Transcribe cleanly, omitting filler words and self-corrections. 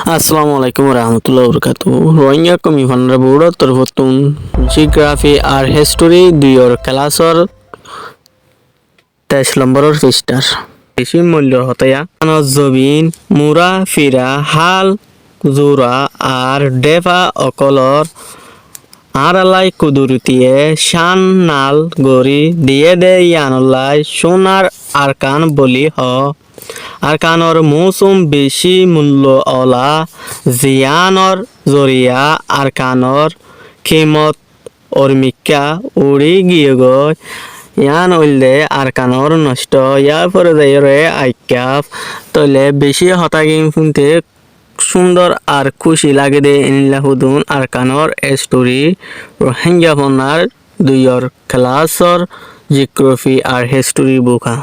আসসালামু আলাইকুম রহমতুল্লাহ বরকাত রোহিঙ্গা কমিশনার বোর্ডৰ তৰফতোন জিঅ'গ্ৰাফি আৰু হিষ্টৰী দুইৰ ক্লাছৰ 23 নম্বৰৰ পৃষ্ঠাৰ বেছি মূল্যৰ হতয়া জবিন মুৰা ফিৰা হাল জোৰা আৰু ডেফা অকলৰ আড়ালাই কুদুরতিয়ে শান নাল গড়ি দিয়ে দে ইয়ানলাই সোনার আরকান বলি হ আরকানর মৌসুম বেশি মূল্য অলা জিয়ানর জরিয়া আরকানর খিমত অর্মিকা উড়ি গিয়ে গয় ইয়ান উল্লে আরকানর নষ্ট ইয়ার পরে যাইরে আইকাপ তলে বেশি হতাগিম শুনতে সুন্দর আর খুশি লাগে দে ইনলা হুদুন আরকানর স্টোরি রোহিঙ্গা ফোনার দুইয়র ক্লাসর জিওগ্রাফি আর হিস্টোরি বুকা